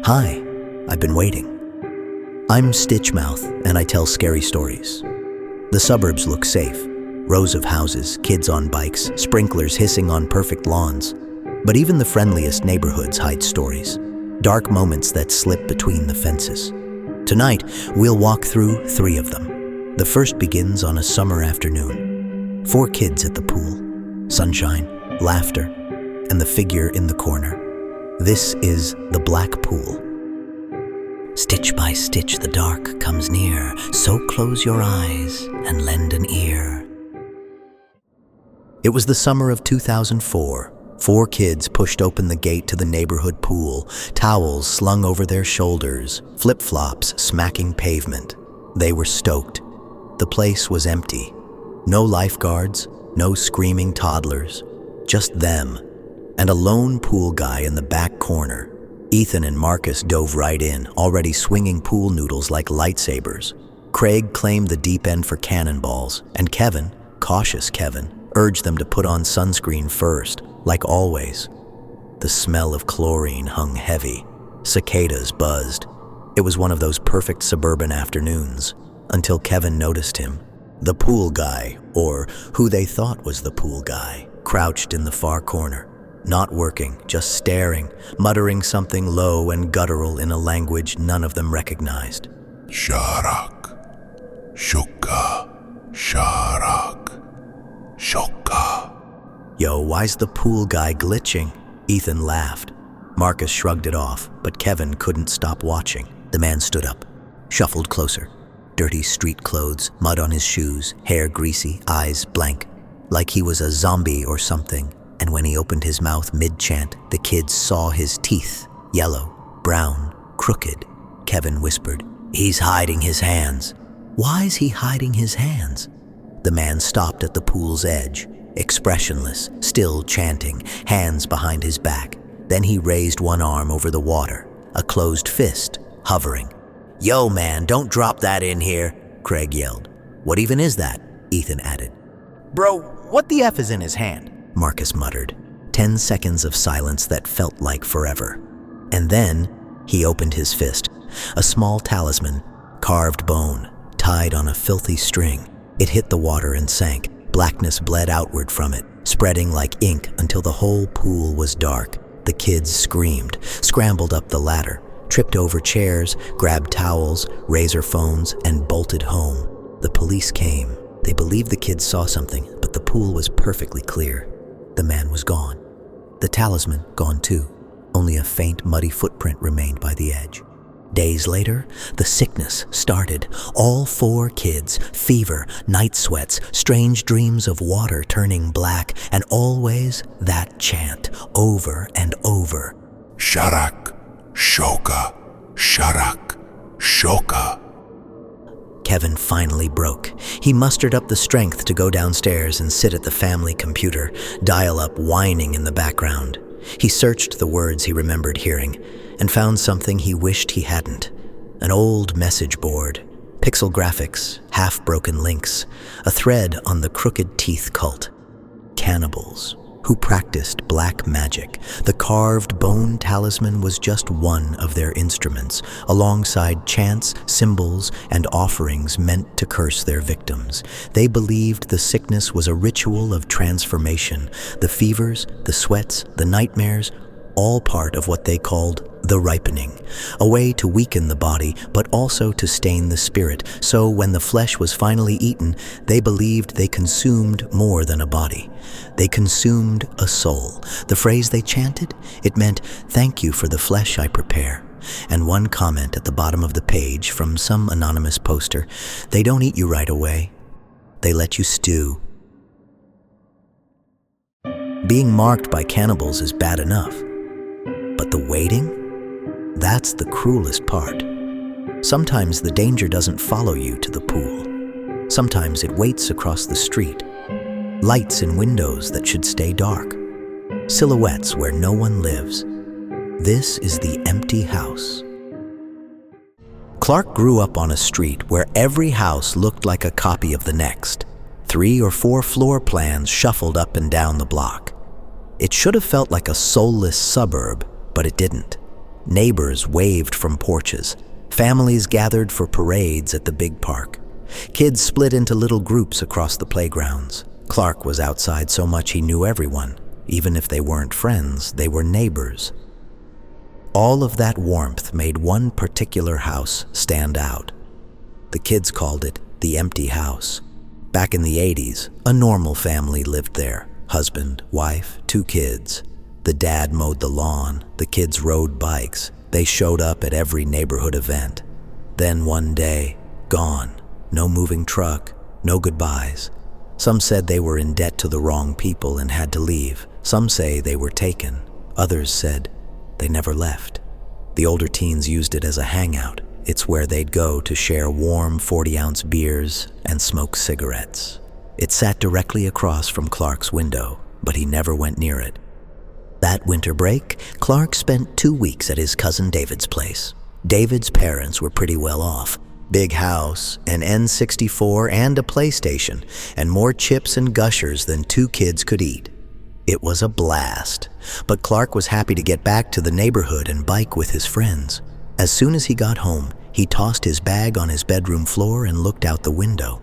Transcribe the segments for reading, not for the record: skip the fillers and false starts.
Hi, I've been waiting. I'm Stitchmouth, and I tell scary stories. The suburbs look safe. Rows of houses, kids on bikes, sprinklers hissing on perfect lawns. But even the friendliest neighborhoods hide stories, dark moments that slip between the fences. Tonight, we'll walk through 3 of them. The first begins on a summer afternoon. 4 kids at the pool, sunshine, laughter, and the figure in the corner. This is the Black Pool. Stitch by stitch the dark comes near, so close your eyes and lend an ear. It was the summer of 2004. 4 kids pushed open the gate to the neighborhood pool, towels slung over their shoulders, flip-flops smacking pavement. They were stoked. The place was empty. No lifeguards, no screaming toddlers, just them, and a lone pool guy in the back corner. Ethan and Marcus dove right in, already swinging pool noodles like lightsabers. Craig claimed the deep end for cannonballs, and Kevin, cautious Kevin, urged them to put on sunscreen first, like always. The smell of chlorine hung heavy. Cicadas buzzed. It was one of those perfect suburban afternoons, until Kevin noticed him. The pool guy, or who they thought was the pool guy, crouched in the far corner. Not working, just staring, muttering something low and guttural in a language none of them recognized. Sharak, Shuka, Sharak, Shuka. Yo, why's the pool guy glitching? Ethan laughed. Marcus shrugged it off, but Kevin couldn't stop watching. The man stood up, shuffled closer. Dirty street clothes, mud on his shoes, hair greasy, eyes blank, like he was a zombie or something. And when he opened his mouth mid-chant, the kids saw his teeth, yellow, brown, crooked. Kevin whispered, "He's hiding his hands." "Why's he hiding his hands?" The man stopped at the pool's edge, expressionless, still chanting, hands behind his back. Then he raised one arm over the water, a closed fist, hovering. "Yo, man, don't drop that in here," Craig yelled. "What even is that?" Ethan added. "Bro, what the F is in his hand?" Marcus muttered. 10 seconds of silence that felt like forever. And then he opened his fist, a small talisman, carved bone, tied on a filthy string. It hit the water and sank. Blackness bled outward from it, spreading like ink until the whole pool was dark. The kids screamed, scrambled up the ladder, tripped over chairs, grabbed towels, razor phones, and bolted home. The police came. They believed the kids saw something, but the pool was perfectly clear. The man was gone. The talisman gone too. Only a faint, muddy footprint remained by the edge. Days later, the sickness started. All 4 kids, fever, night sweats, strange dreams of water turning black, and always that chant, over and over. Sharak, Shoka, Sharak, Shoka. Kevin finally broke. He mustered up the strength to go downstairs and sit at the family computer, dial-up whining in the background. He searched the words he remembered hearing and found something he wished he hadn't. An old message board, pixel graphics, half-broken links, a thread on the Crooked Teeth cult. Cannibals who practiced black magic. The carved bone talisman was just one of their instruments, alongside chants, symbols, and offerings meant to curse their victims. They believed the sickness was a ritual of transformation. The fevers, the sweats, the nightmares, all part of what they called the ripening, a way to weaken the body, but also to stain the spirit. So when the flesh was finally eaten, they believed they consumed more than a body. They consumed a soul. The phrase they chanted, it meant, "Thank you for the flesh I prepare." And one comment at the bottom of the page from some anonymous poster, "They don't eat you right away. They let you stew." Being marked by cannibals is bad enough, but the waiting? That's the cruelest part. Sometimes the danger doesn't follow you to the pool. Sometimes it waits across the street. Lights in windows that should stay dark. Silhouettes where no one lives. This is the empty house. Clark grew up on a street where every house looked like a copy of the next. 3 or 4 floor plans shuffled up and down the block. It should have felt like a soulless suburb, but it didn't. Neighbors waved from porches. Families gathered for parades at the big park. Kids split into little groups across the playgrounds. Clark was outside so much he knew everyone. Even if they weren't friends, they were neighbors. All of that warmth made one particular house stand out. The kids called it the empty house. Back in the 80s, a normal family lived there. Husband, wife, 2 kids. The dad mowed the lawn, the kids rode bikes. They showed up at every neighborhood event. Then one day, gone. No moving truck, no goodbyes. Some said they were in debt to the wrong people and had to leave. Some say they were taken. Others said they never left. The older teens used it as a hangout. It's where they'd go to share warm 40-ounce beers and smoke cigarettes. It sat directly across from Clark's window, but he never went near it. That winter break, Clark spent 2 weeks at his cousin David's place. David's parents were pretty well off. Big house, an N64 and a PlayStation, and more chips and gushers than 2 kids could eat. It was a blast, but Clark was happy to get back to the neighborhood and bike with his friends. As soon as he got home, he tossed his bag on his bedroom floor and looked out the window.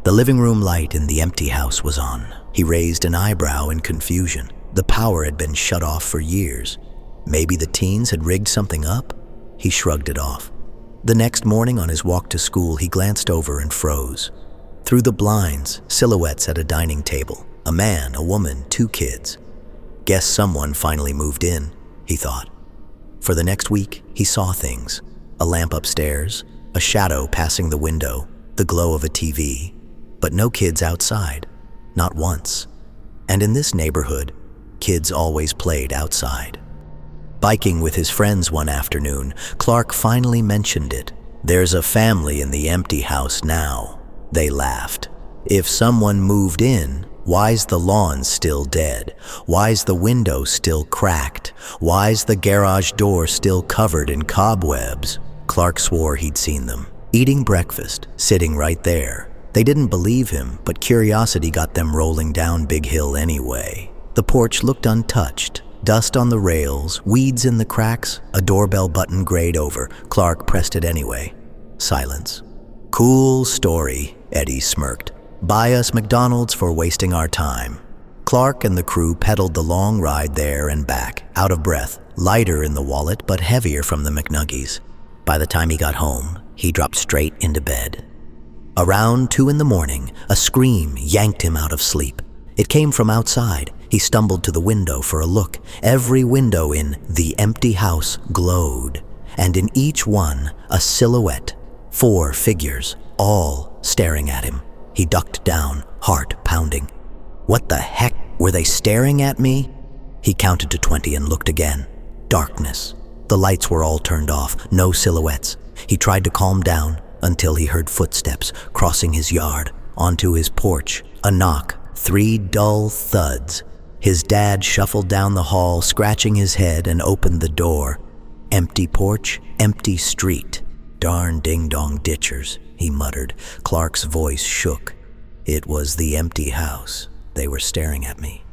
The living room light in the empty house was on. He raised an eyebrow in confusion. The power had been shut off for years. Maybe the teens had rigged something up? He shrugged it off. The next morning on his walk to school, he glanced over and froze. Through the blinds, silhouettes at a dining table. A man, a woman, 2 kids. Guess someone finally moved in, he thought. For the next week, he saw things. A lamp upstairs, a shadow passing the window, the glow of a TV. But no kids outside, not once. And in this neighborhood, kids always played outside. Biking with his friends one afternoon, Clark finally mentioned it. "There's a family in the empty house now." They laughed. "If someone moved in, why's the lawn still dead? Why's the window still cracked? Why's the garage door still covered in cobwebs?" Clark swore he'd seen them, eating breakfast, sitting right there. They didn't believe him, but curiosity got them rolling down Big Hill anyway. The porch looked untouched. Dust on the rails, weeds in the cracks, a doorbell button grayed over. Clark pressed it anyway. Silence. "Cool story," Eddie smirked. "Buy us McDonald's for wasting our time." Clark and the crew pedaled the long ride there and back, out of breath, lighter in the wallet but heavier from the McNuggies. By the time he got home, he dropped straight into bed. Around 2 in the morning, a scream yanked him out of sleep. It came from outside. He stumbled to the window for a look. Every window in the empty house glowed, and in each one, a silhouette, 4 figures, all staring at him. He ducked down, heart pounding. What the heck? Were they staring at me? He counted to 20 and looked again. Darkness. The lights were all turned off, no silhouettes. He tried to calm down until he heard footsteps crossing his yard, onto his porch. A knock, 3 dull thuds. His dad shuffled down the hall, scratching his head, and opened the door. Empty porch, empty street. "Darn ding-dong ditchers," he muttered. Clark's voice shook. It was the empty house. They were staring at me.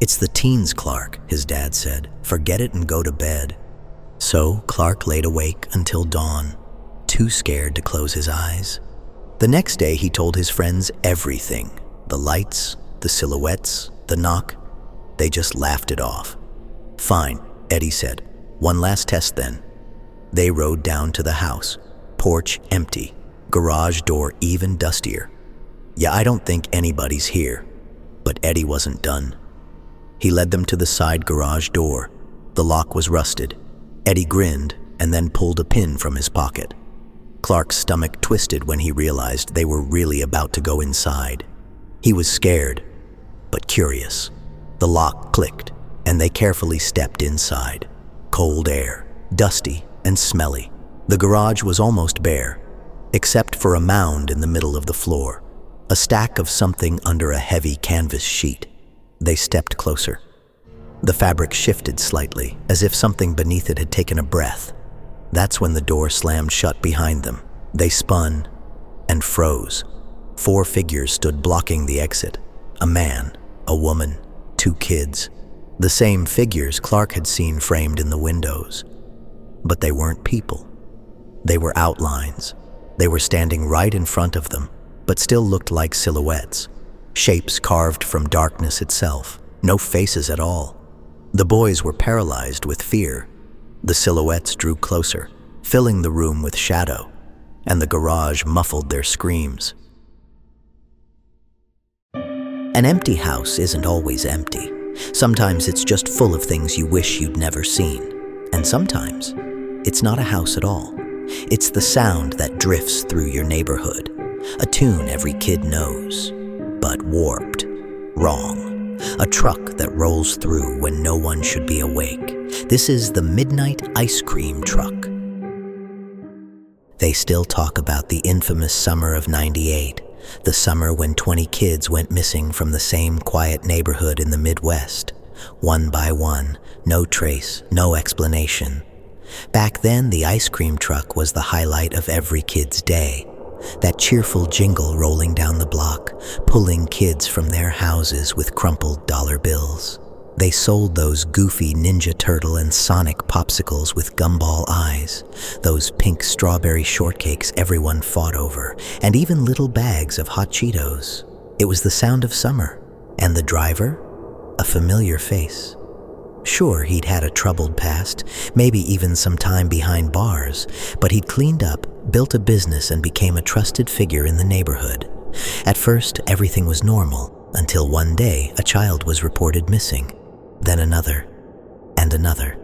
"It's the teens, Clark," his dad said. "Forget it and go to bed." So Clark laid awake until dawn, too scared to close his eyes. The next day he told his friends everything. The lights, the silhouettes, the knock. They just laughed it off. "Fine," Eddie said. "One last test then." They rode down to the house. Porch empty. Garage door even dustier. "Yeah, I don't think anybody's here." But Eddie wasn't done. He led them to the side garage door. The lock was rusted. Eddie grinned and then pulled a pin from his pocket. Clark's stomach twisted when he realized they were really about to go inside. He was scared, but curious. The lock clicked, and they carefully stepped inside. Cold air, dusty and smelly. The garage was almost bare, except for a mound in the middle of the floor, a stack of something under a heavy canvas sheet. They stepped closer. The fabric shifted slightly, as if something beneath it had taken a breath. That's when the door slammed shut behind them. They spun and froze. 4 figures stood blocking the exit. A man, a woman, 2 kids. The same figures Clark had seen framed in the windows. But they weren't people. They were outlines. They were standing right in front of them, but still looked like silhouettes. Shapes carved from darkness itself. No faces at all. The boys were paralyzed with fear. The silhouettes drew closer, filling the room with shadow, and the garage muffled their screams. An empty house isn't always empty. Sometimes it's just full of things you wish you'd never seen. And sometimes it's not a house at all. It's the sound that drifts through your neighborhood. A tune every kid knows, but warped, wrong. A truck that rolls through when no one should be awake. This is the midnight ice cream truck. They still talk about the infamous summer of '98, the summer when 20 kids went missing from the same quiet neighborhood in the Midwest. One by one, no trace, no explanation. Back then, the ice cream truck was the highlight of every kid's day. That cheerful jingle rolling down the block, pulling kids from their houses with crumpled dollar bills. They sold those goofy Ninja Turtle and Sonic popsicles with gumball eyes, those pink strawberry shortcakes everyone fought over, and even little bags of hot Cheetos. It was the sound of summer, and the driver, a familiar face. Sure, he'd had a troubled past, maybe even some time behind bars, but he'd cleaned up, built a business, and became a trusted figure in the neighborhood. At first, everything was normal, until one day a child was reported missing. Then another, and another.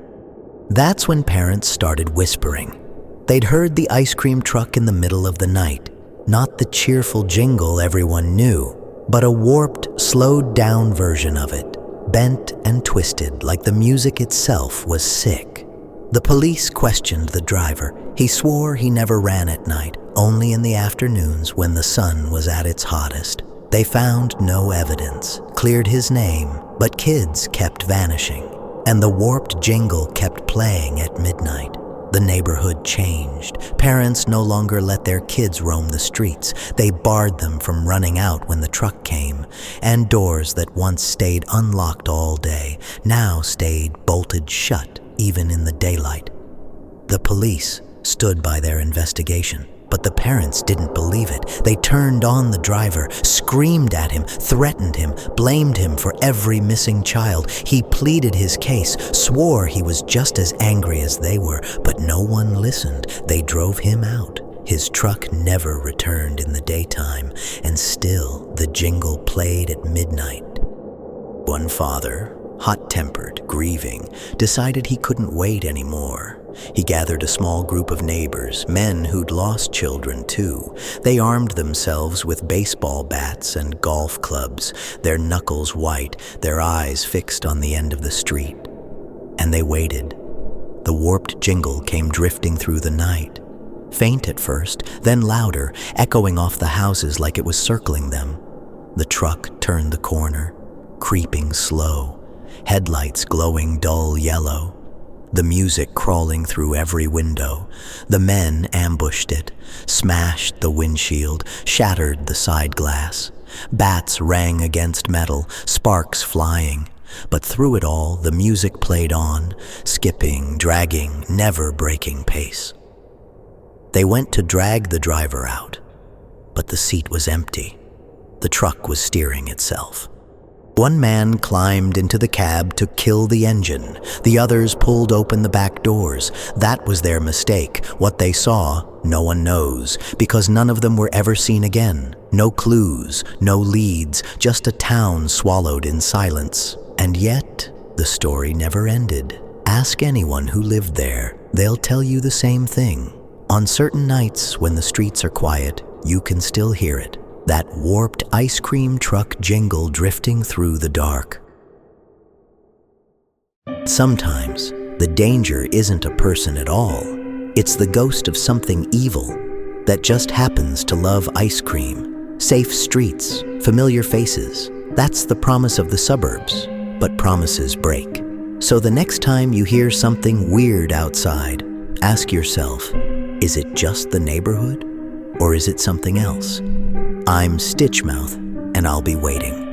That's when parents started whispering. They'd heard the ice cream truck in the middle of the night, not the cheerful jingle everyone knew, but a warped, slowed-down version of it, bent and twisted like the music itself was sick. The police questioned the driver. He swore he never ran at night, only in the afternoons when the sun was at its hottest. They found no evidence, cleared his name, but kids kept vanishing, and the warped jingle kept playing at midnight. The neighborhood changed. Parents no longer let their kids roam the streets. They barred them from running out when the truck came, and doors that once stayed unlocked all day now stayed bolted shut even in the daylight. The police stood by their investigation, but the parents didn't believe it. They turned on the driver, screamed at him, threatened him, blamed him for every missing child. He pleaded his case, swore he was just as angry as they were, but no one listened. They drove him out. His truck never returned in the daytime, and still the jingle played at midnight. One father, hot-tempered, grieving, decided he couldn't wait anymore. He gathered a small group of neighbors, men who'd lost children too. They armed themselves with baseball bats and golf clubs, their knuckles white, their eyes fixed on the end of the street. And they waited. The warped jingle came drifting through the night. Faint at first, then louder, echoing off the houses like it was circling them. The truck turned the corner, creeping slow, headlights glowing dull yellow. The music crawling through every window. The men ambushed it, smashed the windshield, shattered the side glass. Bats rang against metal, sparks flying. But through it all, the music played on, skipping, dragging, never breaking pace. They went to drag the driver out, but the seat was empty. The truck was steering itself. One man climbed into the cab to kill the engine. The others pulled open the back doors. That was their mistake. What they saw, no one knows, because none of them were ever seen again. No clues, no leads, just a town swallowed in silence. And yet, the story never ended. Ask anyone who lived there. They'll tell you the same thing. On certain nights when the streets are quiet, you can still hear it. That warped ice cream truck jingle drifting through the dark. Sometimes, the danger isn't a person at all. It's the ghost of something evil that just happens to love ice cream, safe streets, familiar faces. That's the promise of the suburbs, but promises break. So the next time you hear something weird outside, ask yourself, is it just the neighborhood, or is it something else? I'm Stitchmouth, and I'll be waiting.